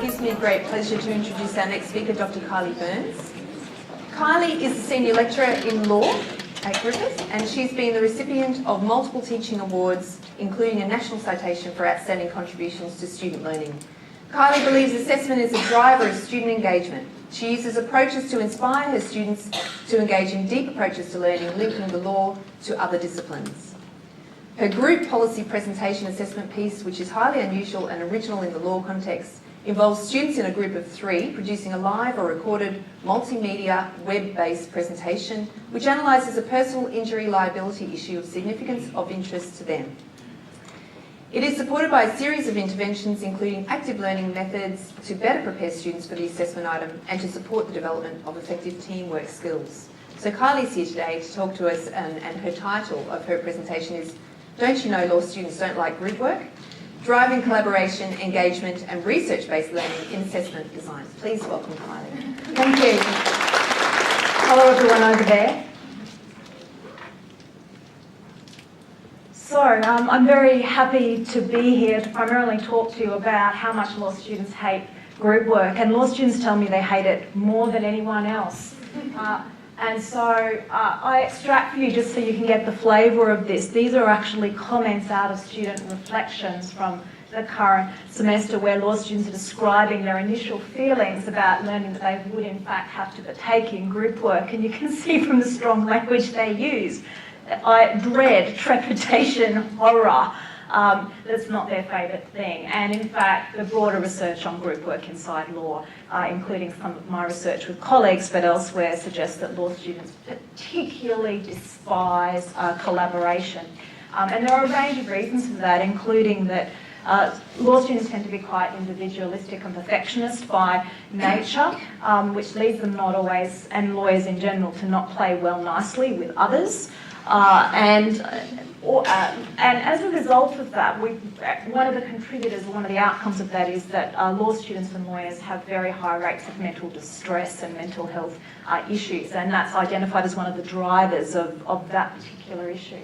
gives me great pleasure to introduce our next speaker, Dr. Kylie Burns. Kylie is a senior lecturer in law at Griffith, and she's been the recipient of multiple teaching awards, including a national citation for outstanding contributions to student learning. Kylie believes assessment is a driver of student engagement. She uses approaches to inspire her students to engage in deep approaches to learning, linking the law to other disciplines. Her group policy presentation assessment piece, which is highly unusual and original in the law context, involves students in a group of 3 producing a live or recorded multimedia web-based presentation which analyses a personal injury liability issue of significance of interest to them. It is supported by a series of interventions including active learning methods to better prepare students for the assessment item and to support the development of effective teamwork skills. So Kylie's here today to talk to us, and her title of her presentation is Don't You Know Law Students Don't Like Group Work? Driving Collaboration, Engagement and Research-Based Learning in Assessment Design. Please welcome Kylie. Thank you. Hello everyone over there. So I'm very happy to be here to primarily talk to you about how much law students hate group work, and law students tell me they hate it more than anyone else. And so I extract for you, just so you can get the flavour of this. These are actually comments out of student reflections from the current semester where law students are describing their initial feelings about learning that they would in fact have to partake in group work. And you can see from the strong language they use, dread, trepidation, horror. That's not their favourite thing. And in fact, the broader research on group work inside law, including some of my research with colleagues but elsewhere, suggests that law students particularly despise collaboration. And there are a range of reasons for that, including that law students tend to be quite individualistic and perfectionist by nature, which leads them not always, and lawyers in general, to not play well nicely with others. And as a result of that, one of the contributors, one of the outcomes of that is that law students and lawyers have very high rates of mental distress and mental health issues, and that's identified as one of the drivers of that particular issue.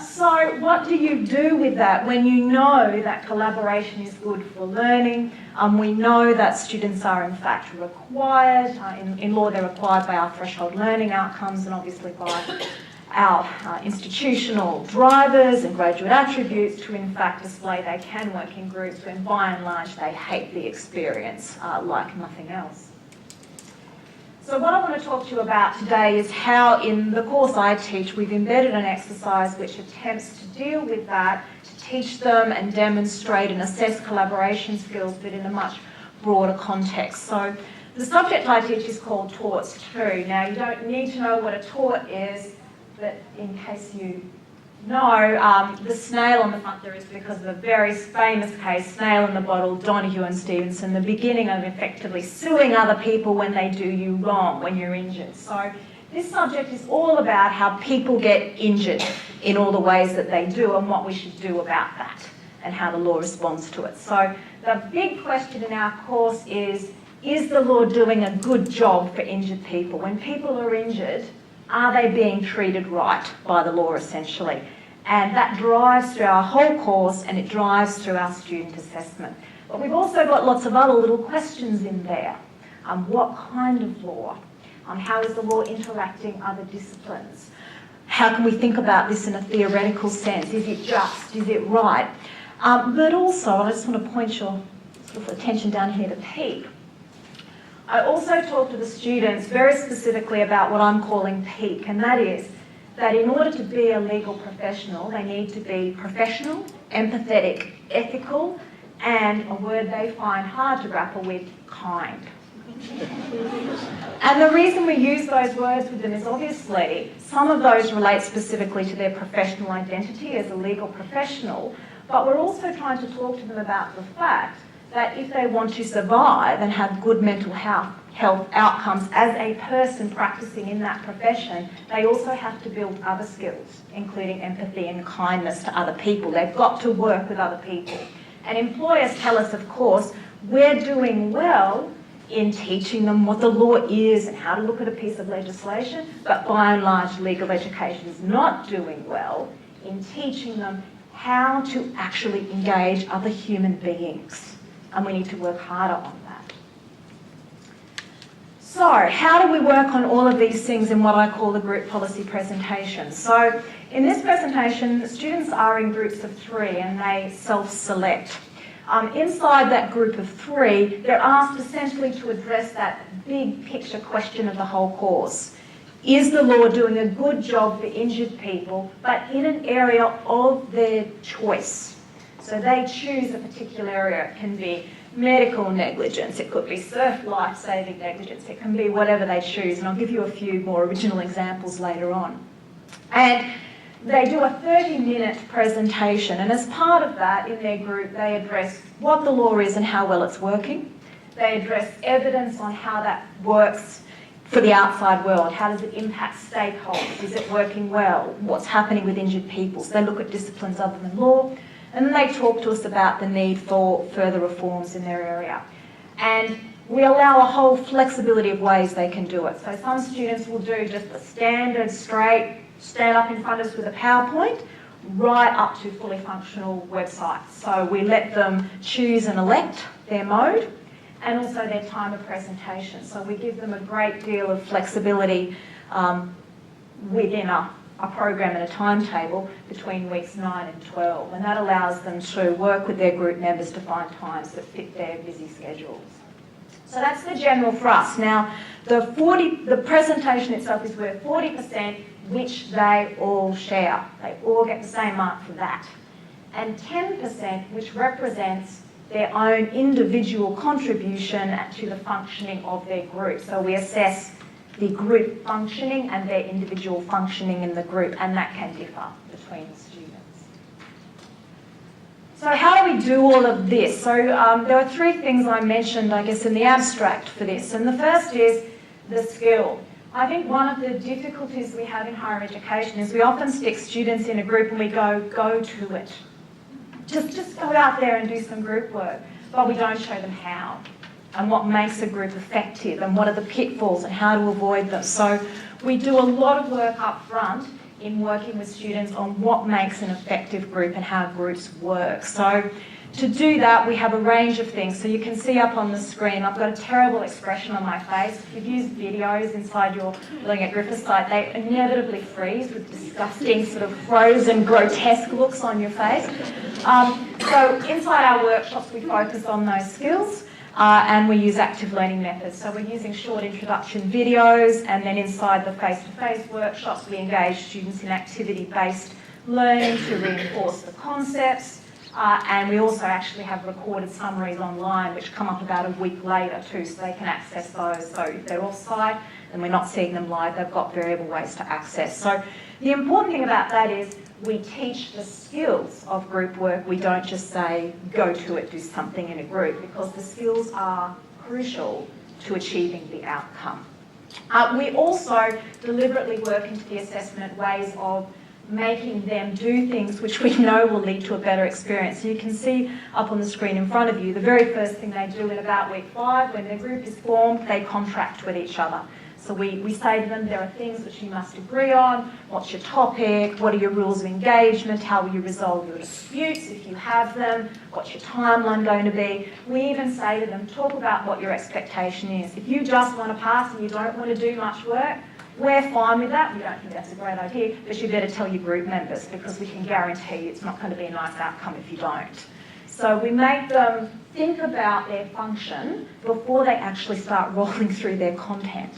So what do you do with that when you know that collaboration is good for learning? We know that students are in fact required, in law they're required by our threshold learning outcomes and obviously by our institutional drivers and graduate attributes to in fact display they can work in groups when by and large they hate the experience like nothing else. So what I want to talk to you about today is how in the course I teach we've embedded an exercise which attempts to deal with that, to teach them and demonstrate and assess collaboration skills but in a much broader context. So the subject I teach is called Torts 2. Now you don't need to know what a tort is, but in case you know, the snail on the front there is because of a very famous case, Snail in the Bottle, Donoghue and Stevenson, the beginning of effectively suing other people when they do you wrong, when you're injured. So this subject is all about how people get injured in all the ways that they do and what we should do about that and how the law responds to it. So the big question in our course is the law doing a good job for injured people? When people are injured, are they being treated right by the law, essentially? And that drives through our whole course and it drives through our student assessment. But we've also got lots of other little questions in there. What kind of law? How is the law interacting other disciplines? How can we think about this in a theoretical sense? Is it just? Is it right? But also, I just want to point your sort of attention down here to PEEP. I also talk to the students very specifically about what I'm calling PEAK, and that is that in order to be a legal professional, they need to be professional, empathetic, ethical, and a word they find hard to grapple with, kind. And the reason we use those words with them is obviously some of those relate specifically to their professional identity as a legal professional, but we're also trying to talk to them about the fact that if they want to survive and have good mental health outcomes as a person practicing in that profession, they also have to build other skills, including empathy and kindness to other people. They've got to work with other people. And employers tell us, of course, we're doing well in teaching them what the law is and how to look at a piece of legislation, but by and large, legal education is not doing well in teaching them how to actually engage other human beings and we need to work harder on that. So, how do we work on all of these things in what I call the group policy presentation? So, in this presentation, students are in groups of 3 and they self-select. Inside that group of 3, they're asked essentially to address that big picture question of the whole course. Is the law doing a good job for injured people, but in an area of their choice? So they choose a particular area. It can be medical negligence, it could be surf life-saving negligence, it can be whatever they choose, and I'll give you a few more original examples later on. And they do a 30-minute presentation, and as part of that, in their group, they address what the law is and how well it's working. They address evidence on how that works for the outside world. How does it impact stakeholders? Is it working well? What's happening with injured people? So they look at disciplines other than law, and then they talk to us about the need for further reforms in their area. And we allow a whole flexibility of ways they can do it. So some students will do just the standard, straight, stand up in front of us with a PowerPoint, right up to fully functional websites. So we let them choose and elect their mode and also their time of presentation. So we give them a great deal of flexibility within a program and a timetable between weeks 9 and 12. And that allows them to work with their group members to find times that fit their busy schedules. So that's the general thrust. Now, the presentation itself is worth 40%, which they all share. They all get the same mark for that. And 10%, which represents their own individual contribution to the functioning of their group. So we assess the group functioning and their individual functioning in the group, and that can differ between the students. So how do we do all of this? So there are 3 things I mentioned, I guess, in the abstract for this. And the first is the skill. I think one of the difficulties we have in higher education is we often stick students in a group and we go to it. Just go out there and do some group work, but we don't show them how and what makes a group effective and what are the pitfalls and how to avoid them. So we do a lot of work up front in working with students on what makes an effective group and how groups work. So to do that, we have a range of things. So you can see up on the screen, I've got a terrible expression on my face. If you've used videos inside your Learning at Griffith site, they inevitably freeze with disgusting sort of frozen, grotesque looks on your face. So inside our workshops, we focus on those skills. And we use active learning methods. So we're using short introduction videos, and then inside the face-to-face workshops, we engage students in activity-based learning to reinforce the concepts. And we also actually have recorded summaries online, which come up about a week later too, so they can access those. So if they're off-site and we're not seeing them live, they've got variable ways to access. So the important thing about that is we teach the skills of group work. We don't just say, go to it, do something in a group, because the skills are crucial to achieving the outcome. We also deliberately work into the assessment ways of making them do things which we know will lead to a better experience. So you can see up on the screen in front of you, the very first thing they do in about week 5, when their group is formed, they contract with each other. So we say to them, there are things which you must agree on. What's your topic? What are your rules of engagement? How will you resolve your disputes if you have them? What's your timeline going to be? We even say to them, talk about what your expectation is. If you just want to pass and you don't want to do much work, we're fine with that. We don't think that's a great idea, but you better tell your group members, because we can guarantee it's not going to be a nice outcome if you don't. So we make them think about their function before they actually start rolling through their content.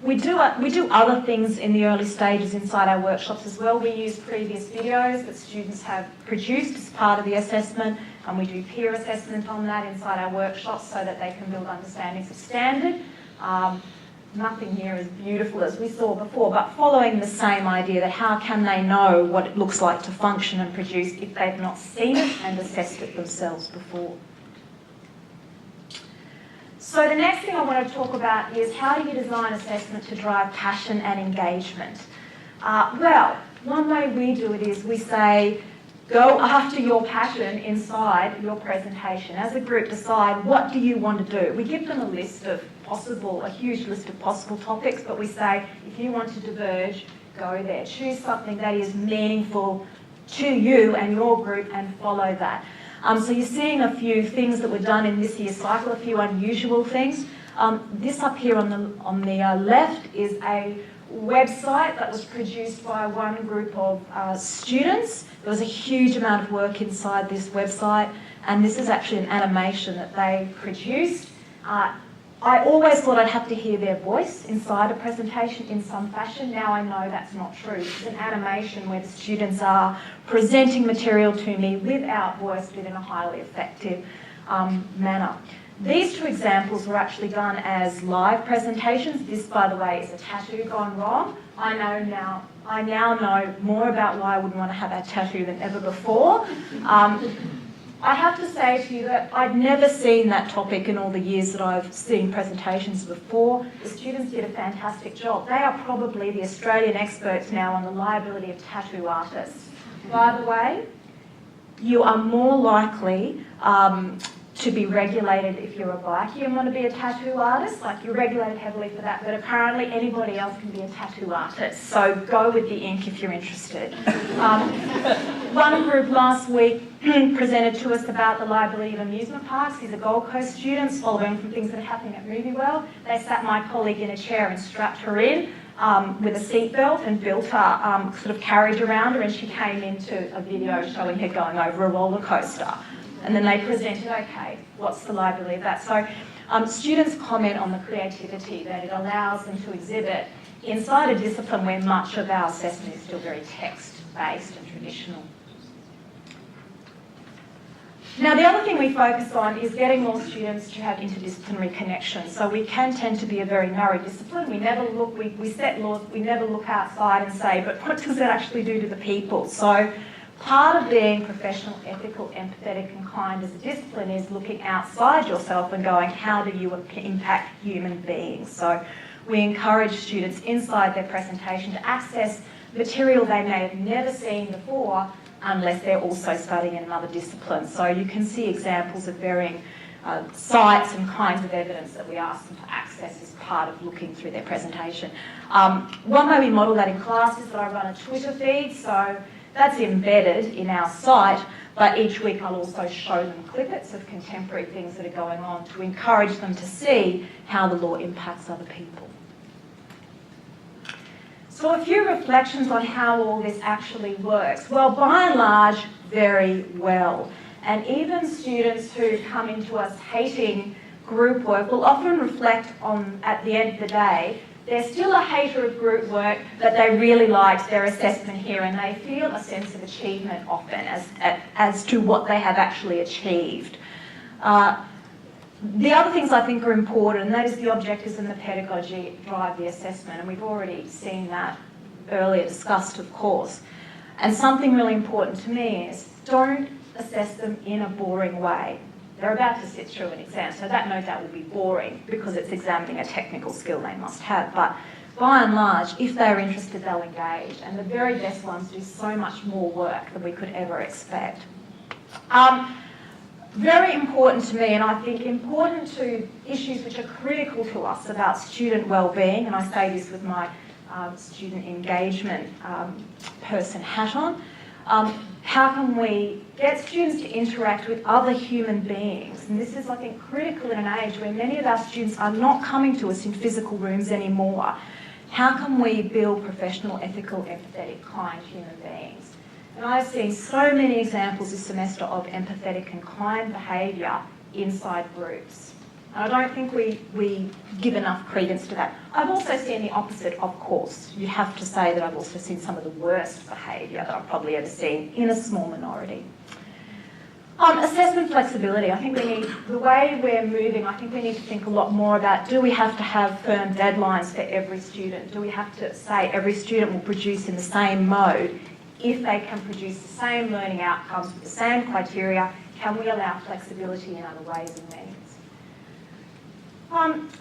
We do other things in the early stages inside our workshops as well. We use previous videos that students have produced as part of the assessment, and we do peer assessment on that inside our workshops so that they can build understandings of standard. Nothing here as beautiful as we saw before, but following the same idea that how can they know what it looks like to function and produce if they've not seen it and assessed it themselves before. So the next thing I want to talk about is how do you design assessment to drive passion and engagement? Well, one way we do it is we say, go after your passion inside your presentation. As a group, decide what do you want to do. We give them a list of a huge list of possible topics, but we say, if you want to diverge, go there. Choose something that is meaningful to you and your group and follow that. So you're seeing a few things that were done in this year's cycle, a few unusual things. This up here on the left is a website that was produced by one group of students. There was a huge amount of work inside this website, and this is actually an animation that they produced. I always thought I'd have to hear their voice inside a presentation in some fashion. Now I know that's not true. It's an animation where the students are presenting material to me without voice, but in a highly effective manner. These two examples were actually done as live presentations. This, by the way, is a tattoo gone wrong. I now know more about why I wouldn't want to have a tattoo than ever before. I have to say to you that I'd never seen that topic in all the years that I've seen presentations before. The students did a fantastic job. They are probably the Australian experts now on the liability of tattoo artists. By the way, you are more likely to be regulated if you're a bikie and want to be a tattoo artist. Like, you're regulated heavily for that, but apparently anybody else can be a tattoo artist. So go with the ink if you're interested. One group last week presented to us about the liability of amusement parks. These are Gold Coast students following from things that are happening at Movie World. They sat my colleague in a chair and strapped her in with a seatbelt and built her, sort of carriage around her, and she came into a video showing her going over a roller coaster. And then they presented, okay, what's the liability of that? So students comment on the creativity that it allows them to exhibit inside a discipline where much of our assessment is still very text-based and traditional. Now, the other thing we focus on is getting more students to have interdisciplinary connections. So we can tend to be a very narrow discipline. We never look, we set laws, we never look outside and say, but what does that actually do to the people? So part of being professional, ethical, empathetic and kind as a discipline is looking outside yourself and going, how do you impact human beings? So we encourage students inside their presentation to access material they may have never seen before unless they're also studying in another discipline. So you can see examples of varying sites and kinds of evidence that we ask them to access as part of looking through their presentation. One way we model that in class is that I run a Twitter feed, so that's embedded in our site, but each week I'll also show them clippets of contemporary things that are going on to encourage them to see how the law impacts other people. So a few reflections on how all this actually works. Well, by and large, very well. And even students who come into us hating group work will often reflect on, at the end of the day, they're still a hater of group work, but they really liked their assessment here and they feel a sense of achievement often as to what they have actually achieved. The other things I think are important, and that is the objectives and the pedagogy drive the assessment, and we've already seen that earlier discussed, of course. And something really important to me is don't assess them in a boring way. They're about to sit through an exam, so that no doubt will be boring because it's examining a technical skill they must have. But by and large, if they're interested, they'll engage, and the very best ones do so much more work than we could ever expect. Very important to me, and I think important to issues which are critical to us about student well-being, and I say this with my student engagement person hat on, how can we get students to interact with other human beings? And this is, I think, critical in an age where many of our students are not coming to us in physical rooms anymore. How can we build professional, ethical, empathetic, kind human beings? And I've seen so many examples this semester of empathetic and kind behaviour inside groups. And I don't think we give enough credence to that. I've also seen the opposite, of course. You have to say that I've also seen some of the worst behaviour that I've probably ever seen in a small minority. Assessment flexibility. I think we need, the way we're moving, I think we need to think a lot more about, do we have to have firm deadlines for every student? Do we have to say every student will produce in the same mode? If they can produce the same learning outcomes with the same criteria, can we allow flexibility in other ways and means?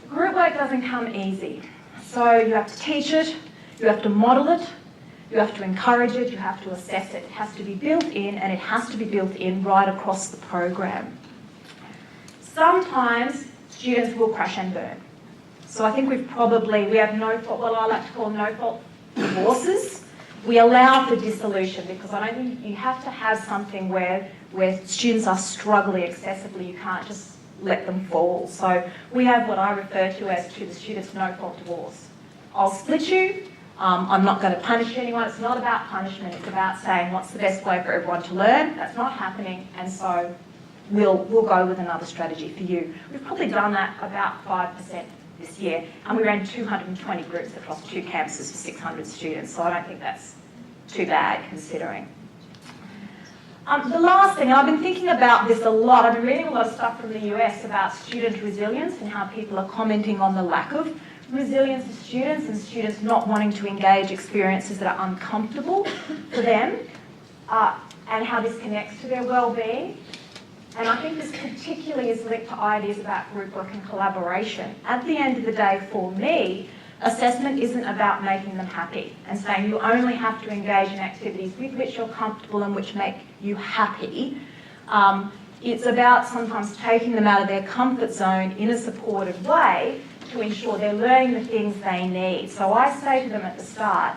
Group work doesn't come easy. So you have to teach it, you have to model it, you have to encourage it, you have to assess it. It has to be built in, and it has to be built in right across the program. Sometimes students will crash and burn. So I think we have no fault, what I like to call no fault divorces. We allow for dissolution because I don't think you have to have something where students are struggling excessively. You can't just let them fall. So we have what I refer to as to the students' no-fault divorce. I'll split you. I'm not going to punish anyone. It's not about punishment. It's about saying what's the best way for everyone to learn. That's not happening, and so we'll go with another strategy for you. We've probably done that about 5% this year, and we ran 220 groups across 2 campuses for 600 students, so I don't think that's too bad considering. The last thing, and I've been thinking about this a lot, I've been reading a lot of stuff from the US about student resilience and how people are commenting on the lack of resilience of students and students not wanting to engage experiences that are uncomfortable for them, and how this connects to their well-being. And I think this particularly is linked to ideas about group work and collaboration. At the end of the day, for me, assessment isn't about making them happy and saying you only have to engage in activities with which you're comfortable and which make you happy. It's about sometimes taking them out of their comfort zone in a supportive way to ensure they're learning the things they need. So I say to them at the start,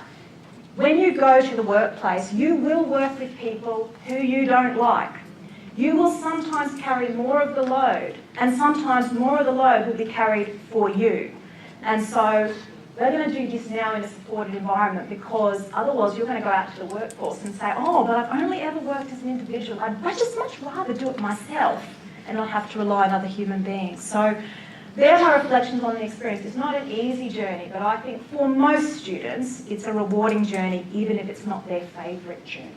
when you go to the workplace, you will work with people who you don't like. You will sometimes carry more of the load, and sometimes more of the load will be carried for you. And so we're going to do this now in a supported environment, because otherwise you're going to go out to the workforce and say, oh, but I've only ever worked as an individual. I'd just much rather do it myself and not have to rely on other human beings. So they're my reflections on the experience. It's not an easy journey, but I think for most students, it's a rewarding journey, even if it's not their favourite journey.